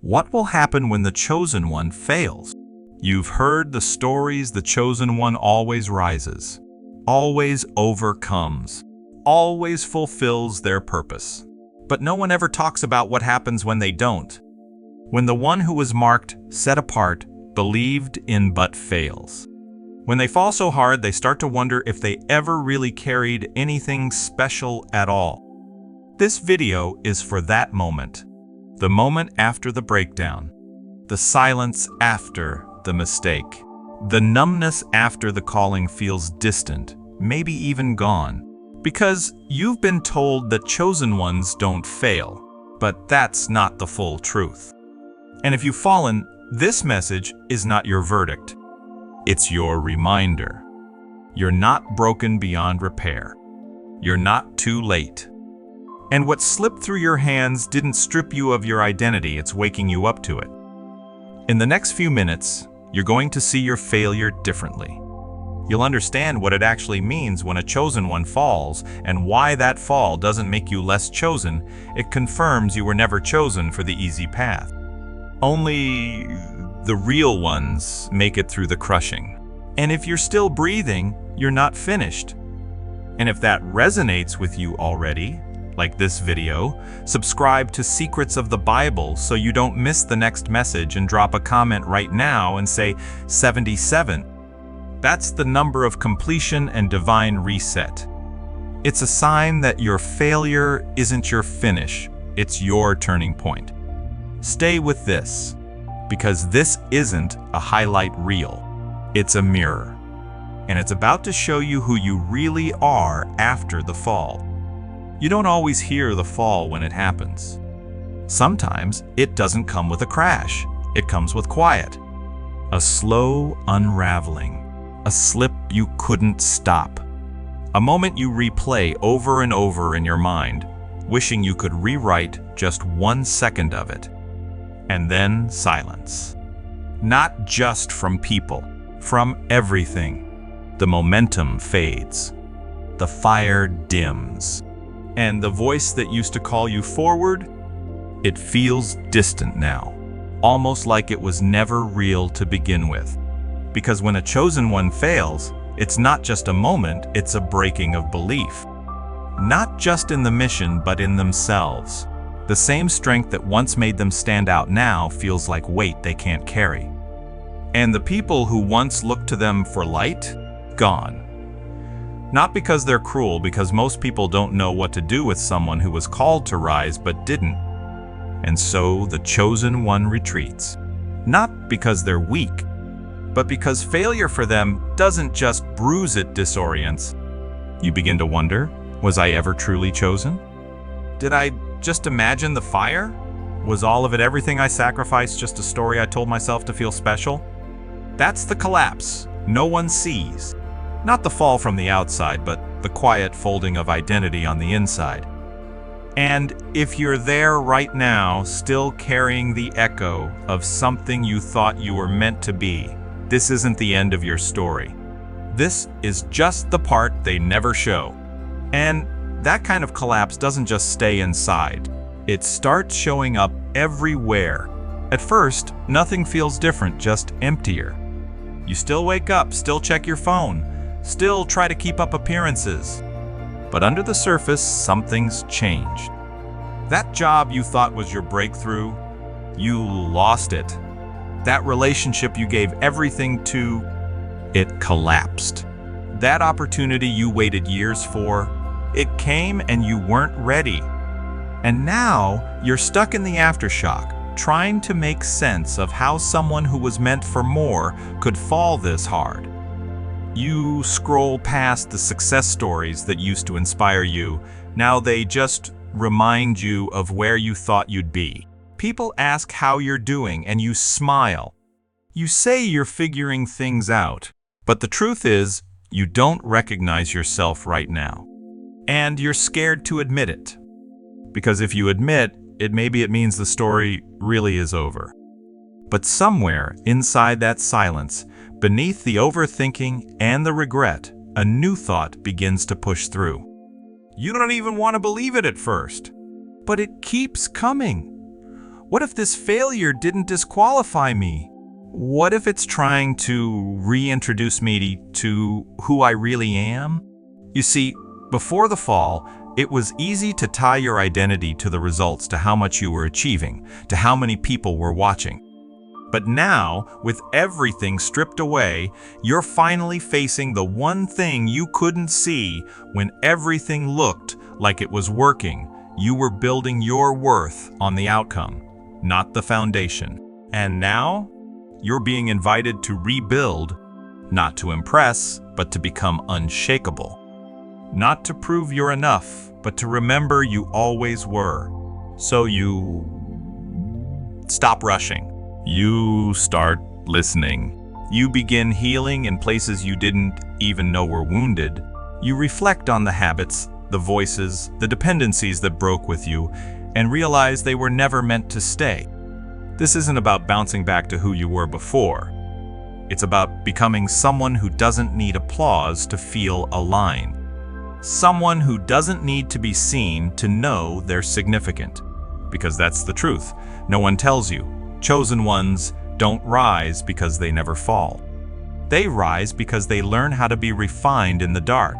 What will happen when the chosen one fails? You've heard the stories. The chosen one always rises, always overcomes, always fulfills their purpose. But no one ever talks about what happens when they don't. When the one who was marked, set apart, believed in but fails. When they fall so hard, they start to wonder if they ever really carried anything special at all. This video is for that moment. The moment after the breakdown. The silence after the mistake. The numbness after the calling feels distant, maybe even gone. Because you've been told that chosen ones don't fail. But that's not the full truth. And if you've fallen, this message is not your verdict. It's your reminder. You're not broken beyond repair. You're not too late. And what slipped through your hands didn't strip you of your identity, it's waking you up to it. In the next few minutes, you're going to see your failure differently. You'll understand what it actually means when a chosen one falls, and why that fall doesn't make you less chosen. It confirms you were never chosen for the easy path. Only the real ones make it through the crushing. And if you're still breathing, you're not finished. And if that resonates with you already, like this video, subscribe to Secrets of the Bible so you don't miss the next message, and drop a comment right now and say 77. That's the number of completion and divine reset. It's a sign that your failure isn't your finish, it's your turning point. Stay with this, because this isn't a highlight reel. It's a mirror, and it's about to show you who you really are after the fall. You don't always hear the fall when it happens. Sometimes it doesn't come with a crash. It comes with quiet. A slow unraveling. A slip you couldn't stop. A moment you replay over and over in your mind, wishing you could rewrite just 1 second of it. And then silence. Not just from people, from everything. The momentum fades. The fire dims. And the voice that used to call you forward, it feels distant now. Almost like it was never real to begin with. Because when a chosen one fails, it's not just a moment, it's a breaking of belief. Not just in the mission, but in themselves. The same strength that once made them stand out now feels like weight they can't carry. And the people who once looked to them for light, gone. Not because they're cruel, because most people don't know what to do with someone who was called to rise but didn't. And so the chosen one retreats. Not because they're weak, but because failure for them doesn't just bruise, it disorients. You begin to wonder, was I ever truly chosen? Did I just imagine the fire? Was all of it everything I sacrificed, just a story I told myself to feel special? That's the collapse no one sees. Not the fall from the outside, but the quiet folding of identity on the inside. And if you're there right now, still carrying the echo of something you thought you were meant to be, this isn't the end of your story. This is just the part they never show. And that kind of collapse doesn't just stay inside. It starts showing up everywhere. At first, nothing feels different, just emptier. You still wake up, still check your phone, still try to keep up appearances. But under the surface, something's changed. That job you thought was your breakthrough, you lost it. That relationship you gave everything to, it collapsed. That opportunity you waited years for, it came and you weren't ready. And now you're stuck in the aftershock, trying to make sense of how someone who was meant for more could fall this hard. You scroll past the success stories that used to inspire you. Now they just remind you of where you thought you'd be. People ask how you're doing and you smile. You say you're figuring things out, but the truth is, you don't recognize yourself right now. And you're scared to admit it. Because if you admit, maybe it means the story really is over. But somewhere inside that silence, beneath the overthinking and the regret, a new thought begins to push through. You don't even want to believe it at first, but it keeps coming. What if this failure didn't disqualify me? What if it's trying to reintroduce me to who I really am? You see, before the fall, it was easy to tie your identity to the results, to how much you were achieving, to how many people were watching. But now, with everything stripped away, you're finally facing the one thing you couldn't see when everything looked like it was working. You were building your worth on the outcome, not the foundation. And now, you're being invited to rebuild, not to impress, but to become unshakable. Not to prove you're enough, but to remember you always were. So you stop rushing. You start listening. You begin healing in places you didn't even know were wounded. You reflect on the habits, the voices, the dependencies that broke with you, and realize they were never meant to stay. This isn't about bouncing back to who you were before. It's about becoming someone who doesn't need applause to feel aligned. Someone who doesn't need to be seen to know they're significant. Because that's the truth. No one tells you. Chosen ones don't rise because they never fall. They rise because they learn how to be refined in the dark.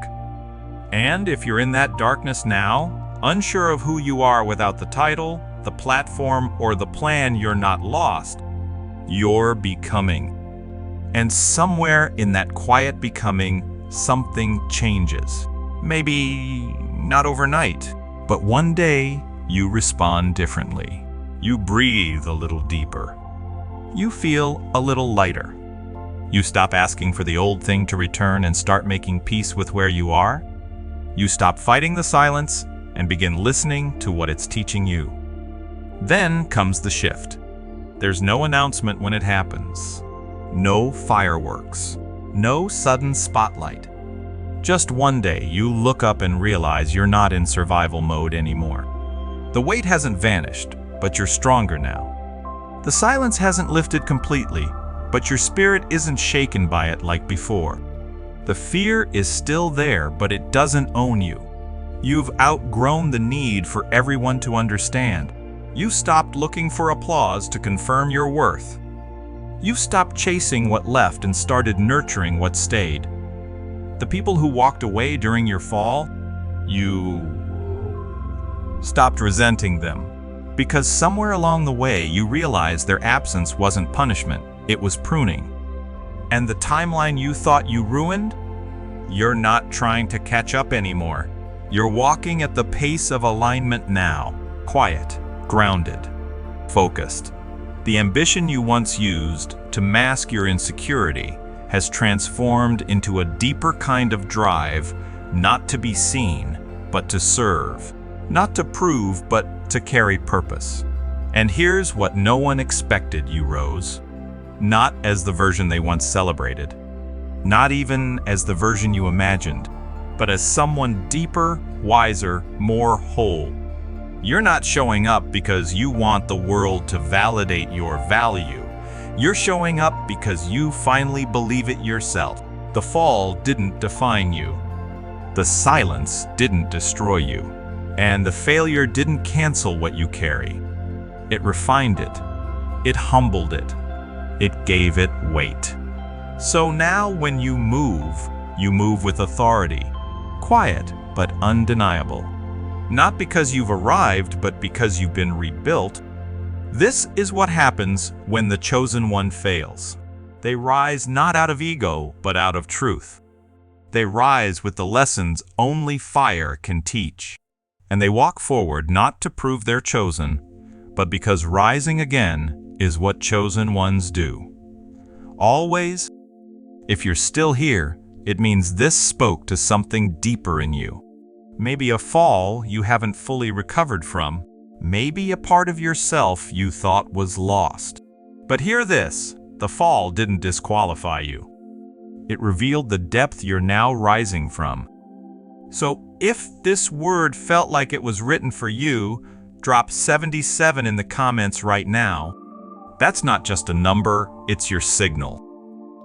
And if you're in that darkness now, unsure of who you are without the title, the platform, or the plan, you're not lost. You're becoming. And somewhere in that quiet becoming, something changes. Maybe not overnight, but one day you respond differently. You breathe a little deeper. You feel a little lighter. You stop asking for the old thing to return and start making peace with where you are. You stop fighting the silence and begin listening to what it's teaching you. Then comes the shift. There's no announcement when it happens. No fireworks. No sudden spotlight. Just one day you look up and realize you're not in survival mode anymore. The weight hasn't vanished, but you're stronger now. The silence hasn't lifted completely, but your spirit isn't shaken by it like before. The fear is still there, but it doesn't own you. You've outgrown the need for everyone to understand. You stopped looking for applause to confirm your worth. You stopped chasing what left and started nurturing what stayed. The people who walked away during your fall, you stopped resenting them. Because somewhere along the way you realized their absence wasn't punishment, it was pruning. And the timeline you thought you ruined, you're not trying to catch up anymore. You're walking at the pace of alignment now, quiet, grounded, focused. The ambition you once used to mask your insecurity has transformed into a deeper kind of drive, not to be seen, but to serve. Not to prove, but to carry purpose. And here's what no one expected: you rose. Not as the version they once celebrated. Not even as the version you imagined, but as someone deeper, wiser, more whole. You're not showing up because you want the world to validate your value. You're showing up because you finally believe it yourself. The fall didn't define you. The silence didn't destroy you. And the failure didn't cancel what you carry. It refined it. It humbled it. It gave it weight. So now when you move with authority. Quiet, but undeniable. Not because you've arrived, but because you've been rebuilt. This is what happens when the chosen one fails. They rise not out of ego, but out of truth. They rise with the lessons only fire can teach. And they walk forward not to prove they're chosen, but because rising again is what chosen ones do. Always, if you're still here, it means this spoke to something deeper in you. Maybe a fall you haven't fully recovered from. Maybe a part of yourself you thought was lost. But hear this, the fall didn't disqualify you. It revealed the depth you're now rising from. So if this word felt like it was written for you, drop 77 in the comments right now. That's not just a number, it's your signal.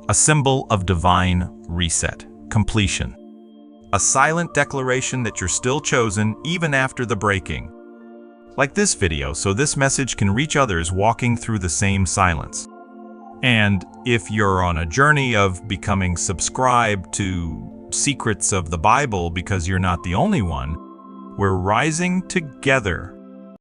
A symbol of divine reset, completion. A silent declaration that you're still chosen even after the breaking. like this video, so this message can reach others walking through the same silence. And if you're on a journey of becoming subscribed to secrets of the Bible because you're not the only one, we're rising together